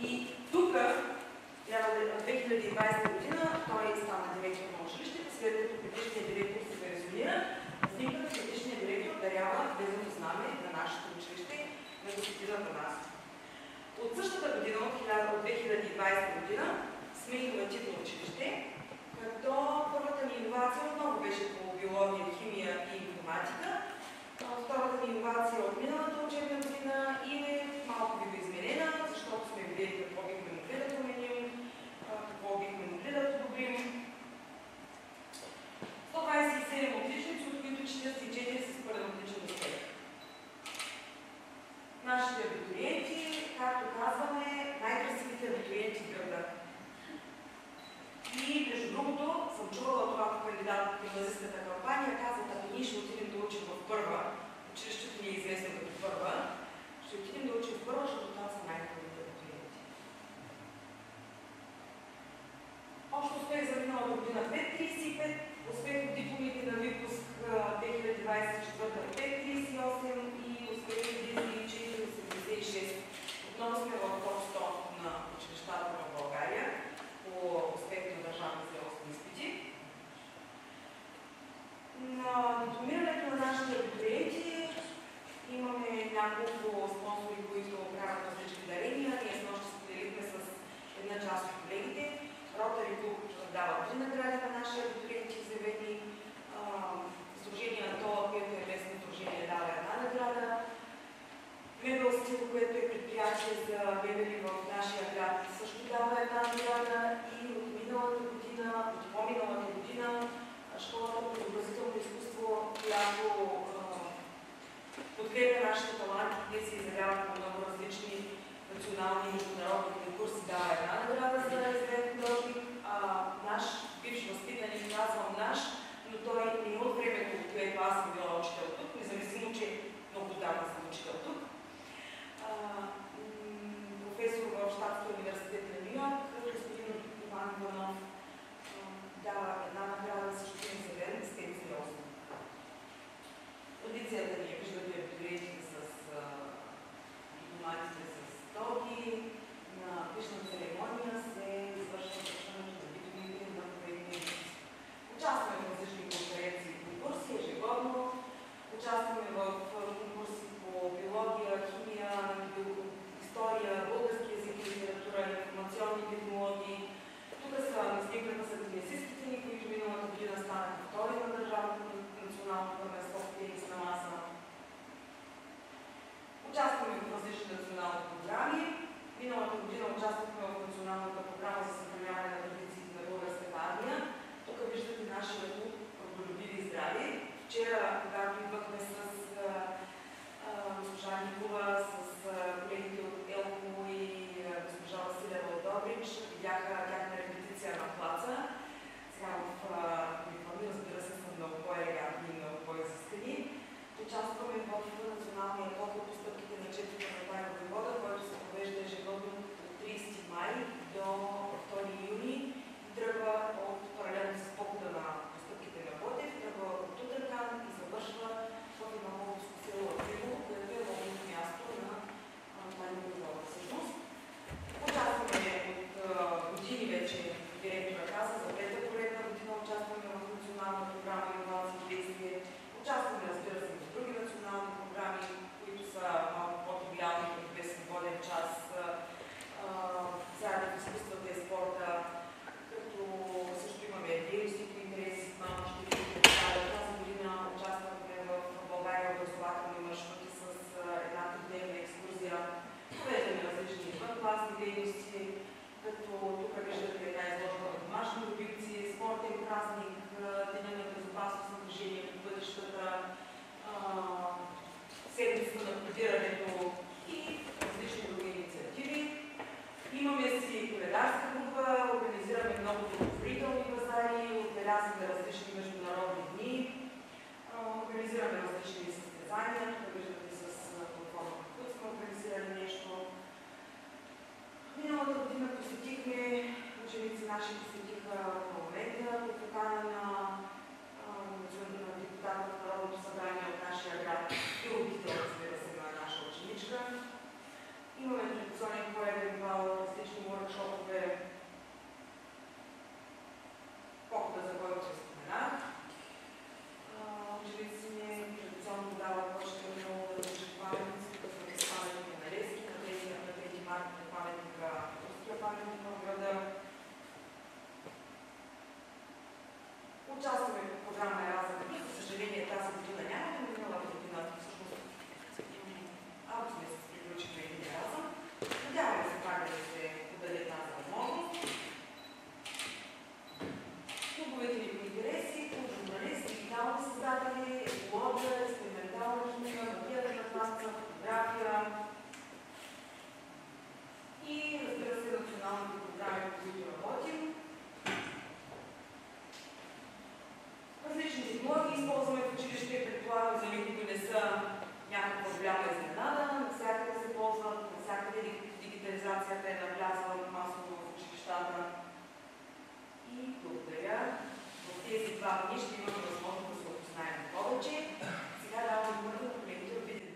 И тук, 2020 година, той стана директор на училището, след като предишният директор се пенсионира, възниква предишният директор дарява безумно знаме на нашето училище, на господин Атанасов. От същата година, от 2020 година, сме иновативно училище, като първата ни иновация отново беше по биология, химия и информатика. Втората ни иновация от миналата учебна година и е малко видоизменена, защото сме видели какво бихме могли да променим, какво бихме могли да подобрим. 127 отличници, от които 44 с пълен отличен успех. Нашите абитуриенти, както казваме, най-красивите абитуриенти в града. И, между другото, съм чувала това по кандидат в гимназистската кампания, казват, ако ние ще отидем да учим в първа, училището ни е известно като първа, ще отидем да учим в първа, защото това са най-хубавите абитуриенти. Общо успех за миналата година 5,35, успех от дипломите на выпуск 2024 5,38 и успех от 4,86. Отново сме в топ 100 на училищата в България по успех на държавни зрелостни изпити. На дипломирането на нашите абитуриенти имаме няколко спонсори, които правят различни дарения. Участваме в програма Еразъм Плюс. За съжаление тази година нямаме, но миналата година всъщност август месец приключихме един Еразъм. Надяваме се пак да се подаде тази възможност. Клубовете ни по интереси, клуб журналист, дигитални създатели, екология, експериментална химия, маркиране на пластика, фотография и, разбира се, националните програми, по които работим. Различни технологии използваме в училище, предполагам за никого не са някаква голяма изненада. Навсякъде се ползват, навсякъде дигитализацията е навлязла масово в училищата. И благодаря. В тези 2 дни ще имаме възможност да се опознаем повече. Сега давам думата на колегите от Видин.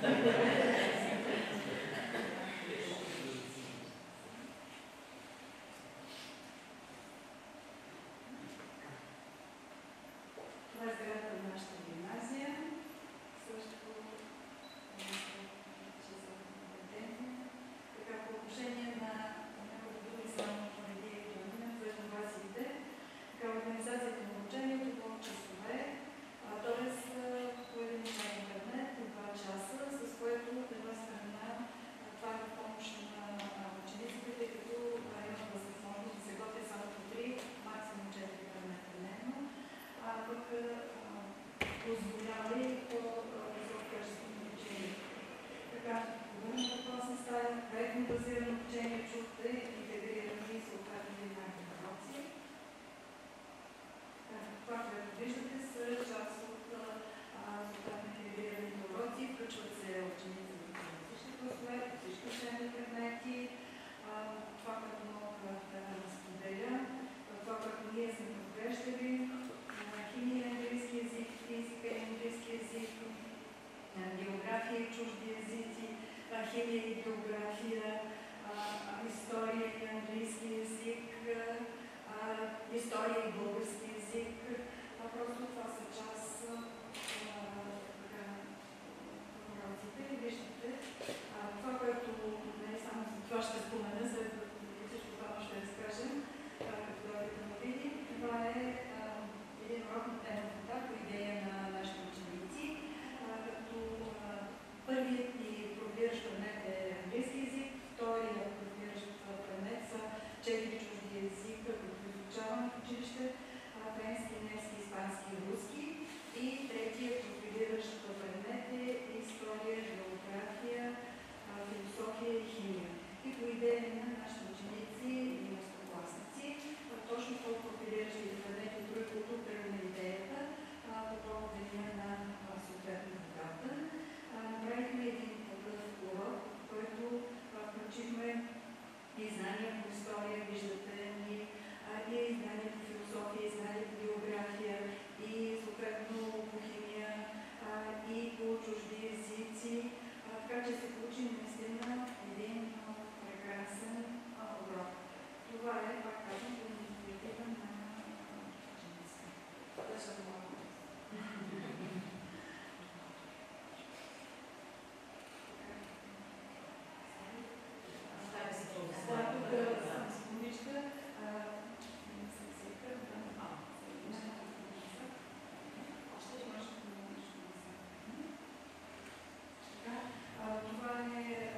Това е сградата на нашата гимназия. Също така, по отношение на няколко думи само преди за иновациите, така организацията на обучението по часове, т.е. по един интернет, 2 часа, с което от една страна това е в помощ на учениците, тъй като имат възможност да се готвят само по 3, максимум 4 предмета дневно, пък позволява и по-високо качество на обучение. Така, по време на класна стая, проектно базирано обучение, чухте, интегрирани и съответно еднакви уроци. Това, което виждате, са част от съответно интегрираните уроци, включват се ученици в различни класове, всички учебни предмети. Това, което мога да споделя, това, което ние сме разглеждали, химия, английски език, физика и английски език, география и чужди езици, химия и география, история и английски език, история и български език. Просто това са част от уроците. Виждате, това, което не само за това ще спомена, след всичко това ще разкажем, като дойдете на види. Това е един урок на тема вода по идея на нашите ученици, като първият ни пробиращ предмет е английски език, вторият пробиращ предмет са 4 чужди езика, които изучаваме в училище, френски, немски, испански и руски, и третият пробиращ предмет е история, география, философия и химия. И по идея на нашите ученици и настокласници, точно толкова пробиращите предмети от други, които тръгна идеята, по повод деня на съответно водата. Направихме един такъв урок, в който включихме и знания по история, виждате ни, и знания по философия, и знания по география, и съответно по химия, и по чужди езици. Така че се получи наистина един прекрасен урок. Това е, пак казвам, по инициатива на учениците. Това ще много. Това е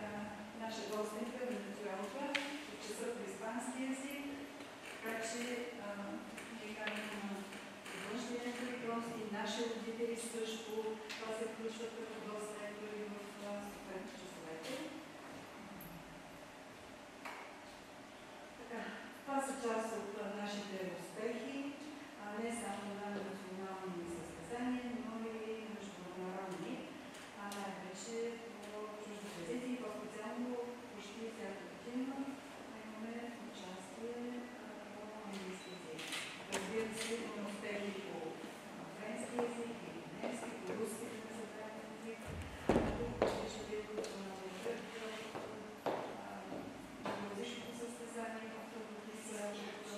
наша гостенка, венецуелка, от часа по испански език, така че ние каним външни лектори, и наши родители също. Това се включват като гост-лектори в съответните часовете. Това са част от нашите успехи, не само на национални състезания, но и международни. Най-вече по чужди езици, по-специално почти всяка година имаме участие по английски език. Разбира се, имаме успехи по френски език, немски, по руски език. Тук ще видят различното състезание, което са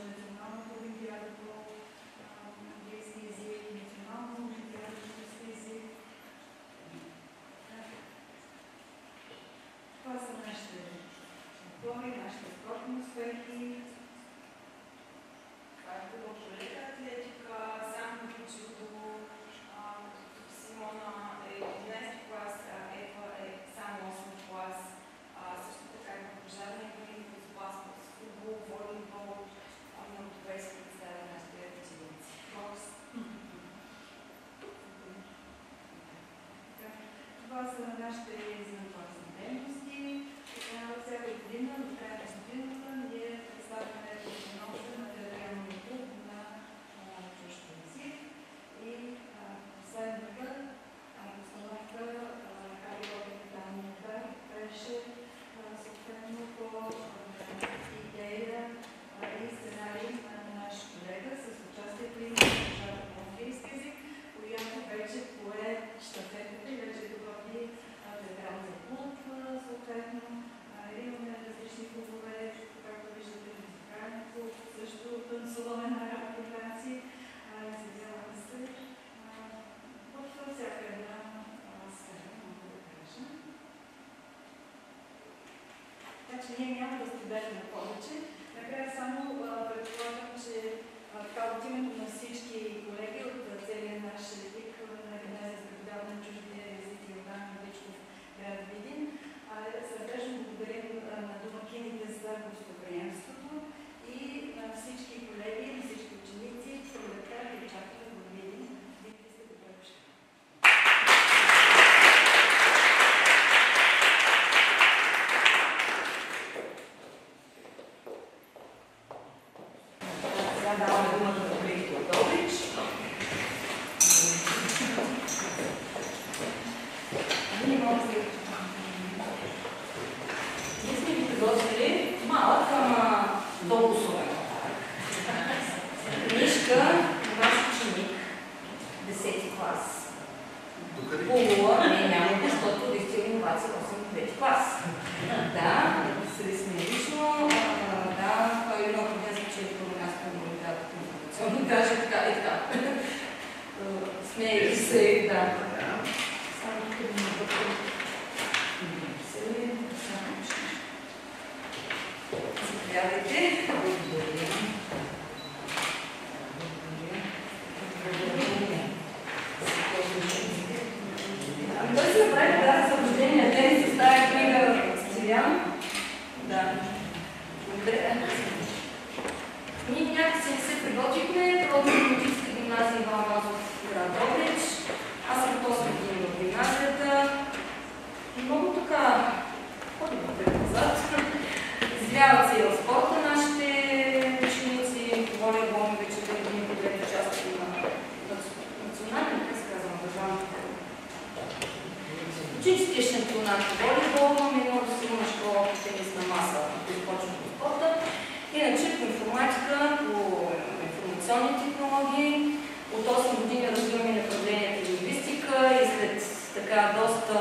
националната олимпиада по английски език, национална олимпиада по руски език. Това са нашите дипломи, нашите спортни успехи. Това е хубаво лека атлетика, само включих до Симона е 11 клас, Ева е само 8 клас. Също така има пожарни игри, безопасност, футбол, волейбол, много добре се представя нашите ученици. Бокс. Това са нашите извънкласни дейности. Всяка година, до края на годината, ние представяме постановка на театралния клуб на чужд език. И последната постановка, Карло Капитанията, беше съответно по идея и сценарий на наш колега с участието и на госпожата по английски език, която вече пое щафетата и вече готови че ние няма да стигнем на повече. Накрая само предполагам, че от името на всички колеги от целия наш екип на Гимназия за преподаване на чуждите езици Йордан Величков, град Видин, сърдечно благодарим на домакините за гостоприемството и на всички колеги, на всички ученици, пролетта и очакваме в Видин. Винаги сте добре дошли. Даваме думата на колегите от Добрич. Ние сме ви предложили малък, ама дълго словен подарък. Книжка на наш ученик, 10-ти клас. Полула, няма, защото действително иновация 8-9 клас. Да, написали сме лично, да, той много днес че е първо място на Олимпиадата информационно, даже така и така. Смея се, да. Само тук да ми бъде. Заповядайте. Той се направи да за рождения ден с тази книга Сцилиан. Да. Благодаря. Ние някакси не се приготвихме, продължим Матическа гимназия Иван Вазов в град Добрич. Аз съм от 8 години в гимназията. Много така ходим напред-назад. Извяват се и в спорта нашите ученици, волейбол, вече 2 години подред участие на национален, как се казвам, държавните. Ученическия шампионат по волейбол, имаме много силна школа по тенисна маса, които почват по спорта. Иначе по информатика, по информационни технологии, от 8 години развиваме направлението лингвистика и след така доста,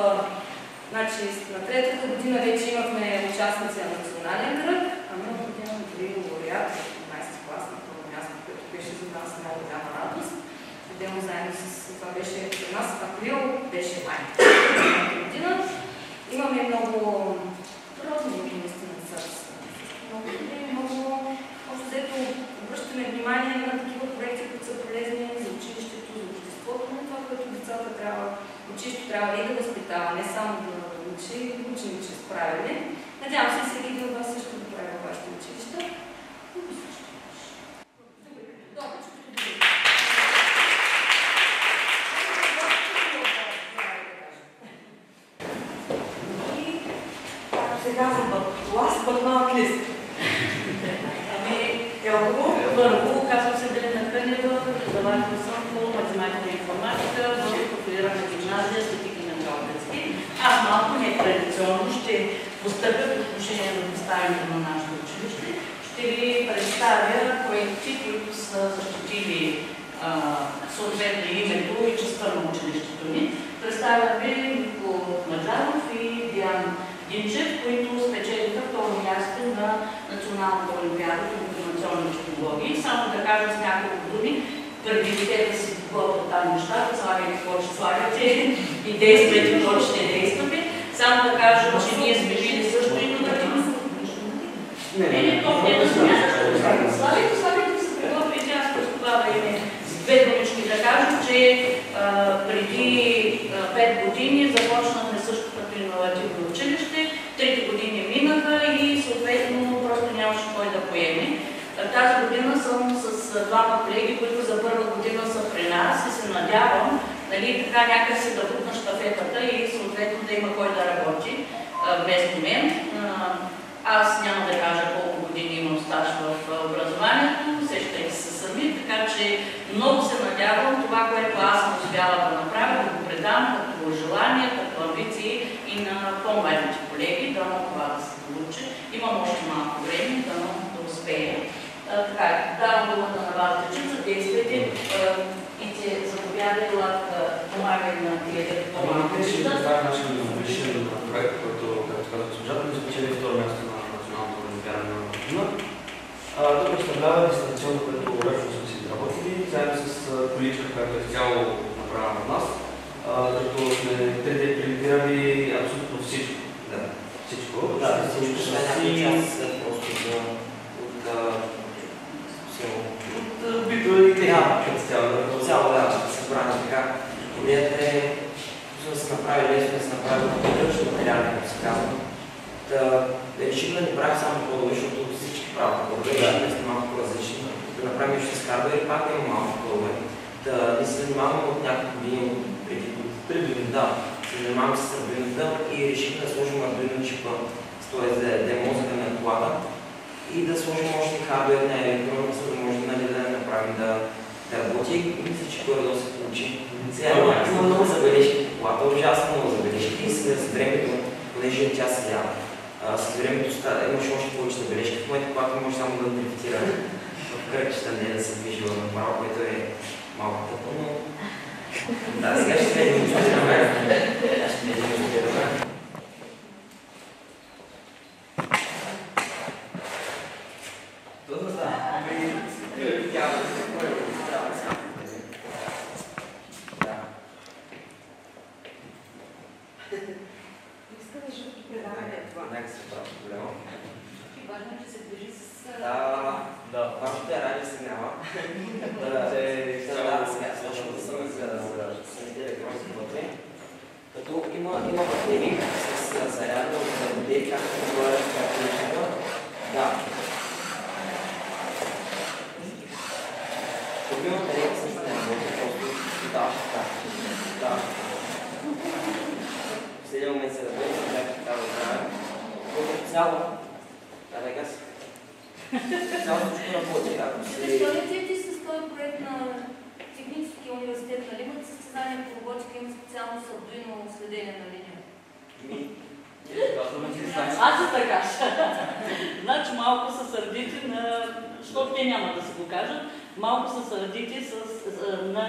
значи на 3-та година вече имахме участници на национален кръг, а миналата година на дори лауреат в 15 клас на първо място, което беше за нас много голяма радост. Отделно заедно с това беше при нас април, беше май. Година. Имаме много родни наистина с много добри, много общо взето обръщаме внимание на такива проекти, които са полезни за училището, за обществото, но това, което децата трябва, училището трябва и да възпитава, не само да учи, да учени чрез правиле. Надявам се всеки един от вас също да прави във вашите училища. Сега за last but not least. Първо, казвам се Галина Кънева, преподавател съм по математика и информатика в профилирана гимназия Свети Климент Охридски. Аз малко нетрадиционно ще постъпя по отношение на представянето на нашето училище. Ще ви представя проекти, които са защитили съответно името и частта на училището ни. Представям ви Нико Маджаров и Диан Динчев, които спечелиха второ място на Националната олимпиада по информационни технологии. Само да кажа с няколко думи, преди те да си подготвят там нещата, слагайте какво ще слагате и действайте какво ще действате. Само да кажа, че ние сме били също иновативни. Не, то не да смятате. Слагайте се подготвите, аз просто това да име с 2 думички да кажа, че преди 5 години започнахме също като иновативно училище, 3 години минаха и съответно просто нямаше кой да поеме. Тази година съм с двама колеги, които за първа година са при нас и се надявам, нали, така някакси да бутна щафетата и съответно да има кой да работи вместо мен. Аз няма да кажа колко години имам стаж в образованието, сещайте се сами, така че много се надявам това, което аз съм успяла да направя, да го предам като желание, като амбиции и на по-младите колеги, дано това да се получи. Имам още малко време, дано да успея. Така, давам думата на вас, дечица, действайте и те заповядай, да помагай на тия по-малко. Това е нашия новишен проект, който, както казах госпожата, ни спечели второ място на Националната олимпиада на година. Той представлява дистанционно, което ръчно сме си работили, заедно с количка, която е цяло направена от нас, като сме 3D принтирали абсолютно всичко. Да, всичко. Да, с направи лесно да се направи поддръжни материали, като се казва. Да решим да не правим само кодове, защото всички правят кодове, решим да сте малко по-различни. Да направим нещо с хардвер и пак да има малко кодове. Да не се занимаваме от няколко години преди 3 години, да. Се занимаваме с Arduino и решим да сложим Arduino чипа, т.е. да е мозъка на колата и да сложим още хардвер на електроника, за да може да направим да работи. Мисля, че горе-долу се получи. Сега има много забележки по колата, ужасно много забележки и с времето, понеже тя се лява. С времето имаше още повече забележки, в момента колата може само да дрифтира в кръгчета, не да се движи нормално, което е малко тъпо, но... Да, сега ще видим инструираме. Ще видим инструираме. Важно е, че се движи с... Важното е радио сигнала. Сега точно да съм за електронски вътре. Като има батерии с зарядна от батерии, както говоря, както личава. Да. Като има батерии също не работи, просто да. В следния момент се работи, както така да правим. Като цяло, цялото всичко работи. Защо не ти с този проект на Техническия университет, нали имат състезание по роботика, има специално с Arduino следение на линия? Аз ще така. Значи малко са сърдити на... Защото те няма да се го кажат. Малко са сърдити на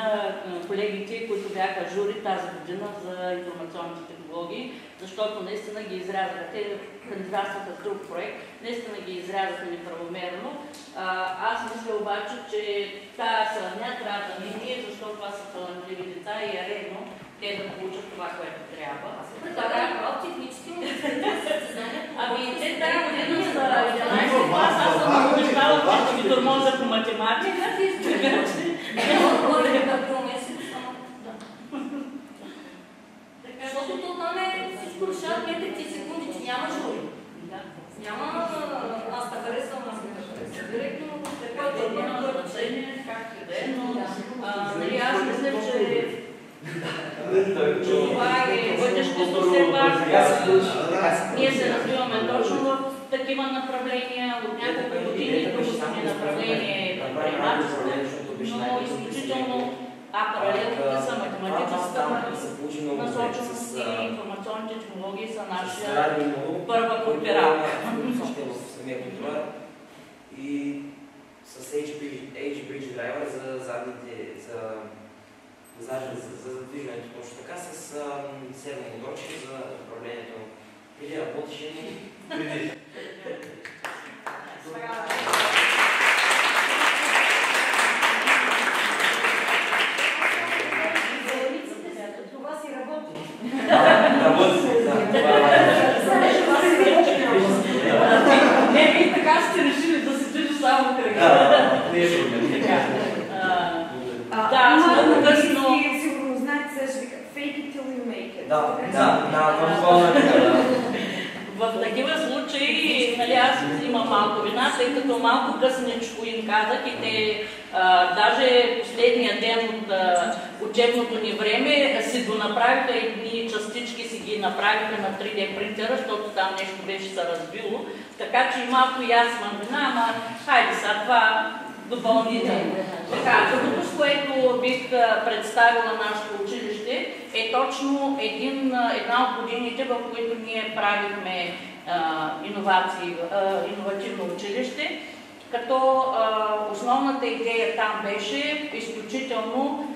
колегите, които бяха жури тази година за информационните технологии, защото наистина ги изрязаха. Те кандидатстваха с друг проект, наистина ги изрязаха неправомерно. Аз мисля обаче, че тази сравня трябва да мине, защото това са талантливи деца и е редно те да получат това, което трябва. Технически Ами те тази година са 11 клас, аз съм обещала, че ще ги тормоза по математика. Защото там всичко решават метрите и секунди, че няма жури. Няма аз да харесвам, аз не харесвам. Директно, Който има значение, както и да е, но аз мисля, че това е бъдещето все пак. Ние се развиваме точно в такива направления, от няколко години другото ни направление е предприемачество, но изключително паралелните са математическата насоченост и информационните технологии са наша първа подбиралка. И с H-Bridge Driver за задните, за движението точно така, с сервомоторчики за управлението. Или работеше ли? Преди. Това си работи. Не, вие така сте решили да се движи само кръга. Да, много късно. Сигурно знаете, сега ще вика fake it till you make it. В такива случаи, нали, аз имам малко вина, тъй като малко късничко им казах и те даже последния ден от учебното ни време си донаправиха едни частички, си ги направиха на 3D принтера, защото там нещо беше се разбило. Така че и малко и аз имам вина, ама хайде сега това допълнително. Така, другото, с което бих представила нашето училище, е точно една от годините, в които ние правихме иновативно училище, като основната идея там беше изключително,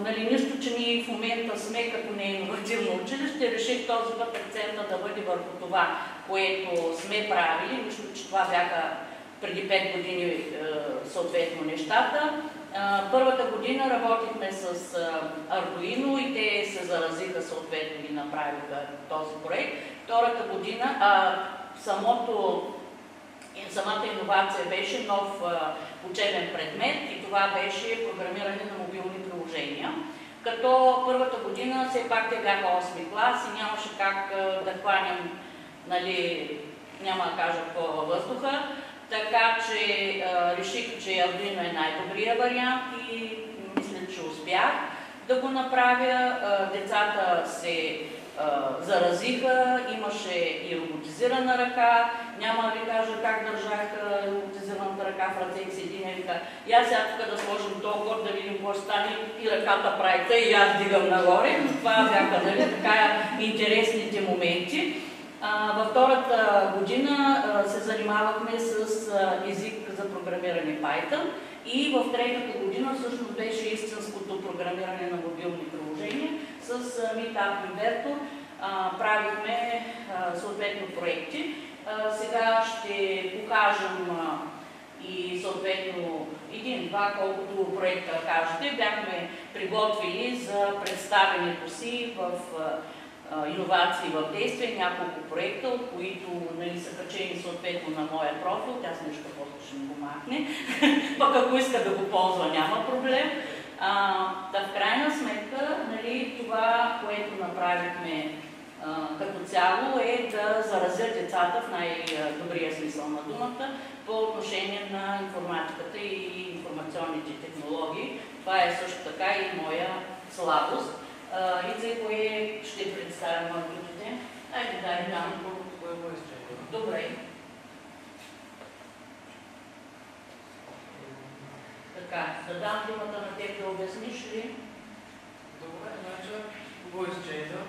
нали, нищо, че ние в момента сме като не иновативно училище, реших този път акцента да бъде върху това, което сме правили, нищо, че това бяха преди 5 години съответно нещата. Първата година работихме с Arduino и те се заразиха съответно и направиха този проект. Втората година самата иновация беше нов учебен предмет и това беше програмиране на мобилни приложения. Като първата година все пак те бяха 8 клас и нямаше как да хванем, нали, няма да кажа по въздуха, така че реших, че Arduino е най-добрия вариант и мисля, че успях да го направя. Децата се заразиха, имаше и роботизирана ръка. Няма да ви кажа как държах роботизираната ръка в ръцете си. Един вика, и аз сега тук да сложим толкова, да видим какво ще стане и ръката правите и аз дигам нагоре. Но това бяха, нали, така интересните моменти. Във втората година се занимавахме с език за програмиране Python и в третата година всъщност беше истинското програмиране на мобилни приложения. С Meetup Inverter правихме съответно проекти. Сега ще покажем и съответно един-два, колкото проекта кажете. Бяхме приготвили за представянето си в иновации в действие, няколко проекта, от които, нали, са качени съответно на моя профил. Тя с нещо после ще ми го махне. Пък ако иска да го ползва, няма проблем. В крайна сметка, нали, това, което направихме като цяло е да заразят децата в най-добрия смисъл на думата по отношение на информатиката и информационните технологии. Това е също така и моя слабост. И за кое ще представя мъртвите? Айде, дай дам. Добре. Така, да дам думата на теб да обясниш ли? Добре, значи, voice changer.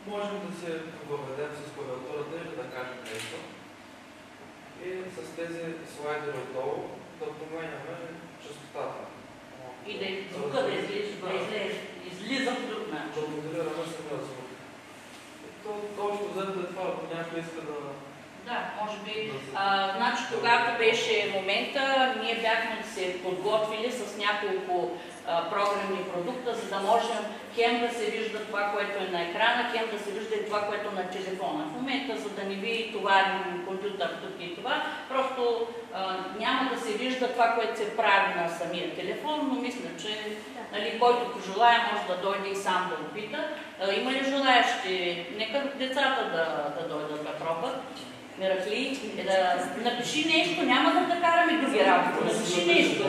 Можем да се въведем с клавиатурата или да кажем нещо. И с тези слайдери отдолу да променяме частотата. И да звука да излиза по друг начин. Да моделираме самия звук. Точно взето това, ако някой иска да... Да, може би. Значи, когато беше момента, ние бяхме се подготвили с няколко програмни продукта, за да можем хем да се вижда това, което е на екрана, хем да се вижда и това, което е на телефона. В момента, за да не ви товарим компютър тук и това, просто няма да се вижда това, което се прави на самия телефон, но мисля, че, нали, който пожелая, може да дойде и сам да опита. Има ли желаящи? Нека децата да дойдат да пробват. Мирахли, напиши нещо, няма да те караме други работи. Напиши нещо,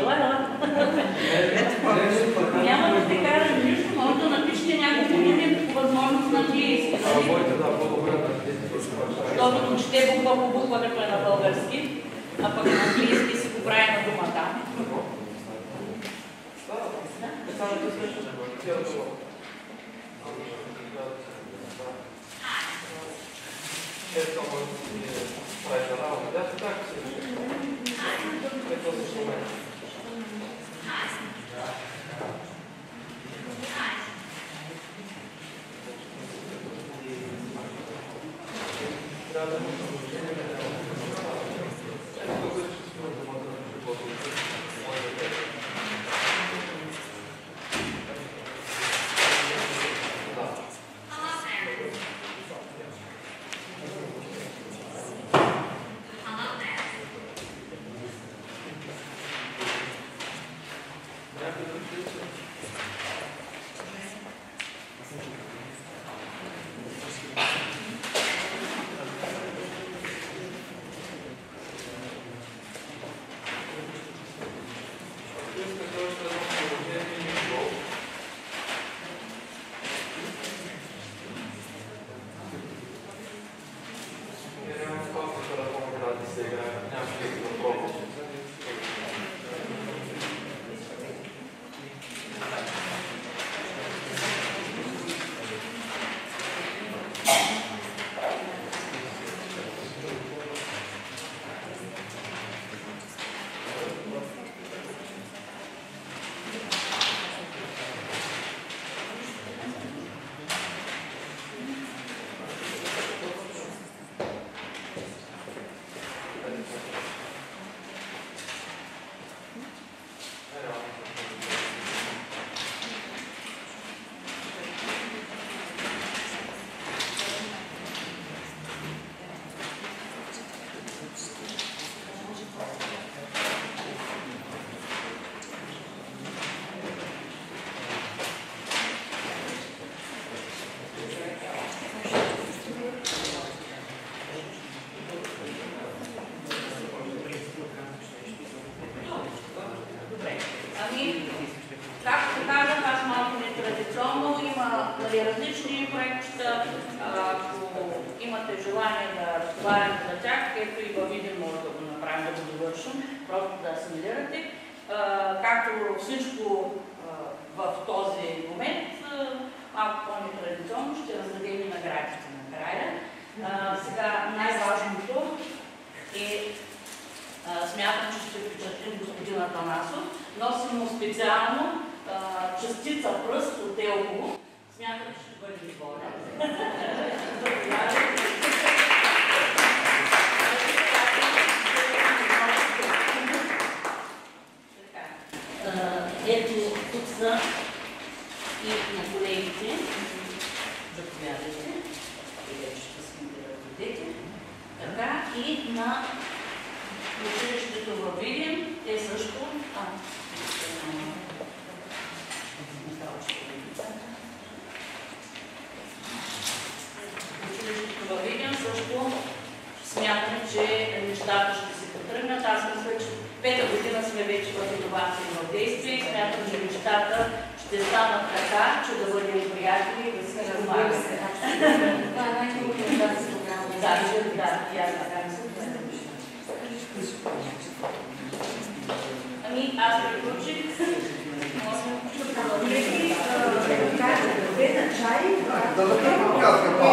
няма да те караме нищо, може да напишете няколко думи по възможност на английски. Защото чете буква по буква, като е на български, а пък на английски си го прави на думата. Ето може да си правите работа. Да, така се реши. Ето защо мен. Трябва да имаме предложение на ето тук ще спорим да може да се подобри. различни проектчета. Ако имате желание да разговаряте за тях, ето и във Видин може да го направим, да го довършим, просто да асимилирате. Както всичко в този момент, малко по-нетрадиционно, ще раздадем и наградите накрая. Сега най-важното е, смятам, че ще впечатлим господин Атанасов. Носим му специално частица пръст от Елхово. Смятам, че ще бъде изгоден. Ето, тук са и на колегите. Заповядайте. И вече ще си ги раздадете. Така, и на училището във Видин, те също. Училището във Видин също смятаме, че нещата ще се потръгнат. Аз мисля, че пета година сме вече в иновации в действие и смятам, че нещата ще станат така, че да бъдем приятели и да се помагаме. Това е най-хубавата тази програма. Да, и аз така мисля. Ами, аз приключих. Колеги, да кажа, да чай. Да направим кратка пауза.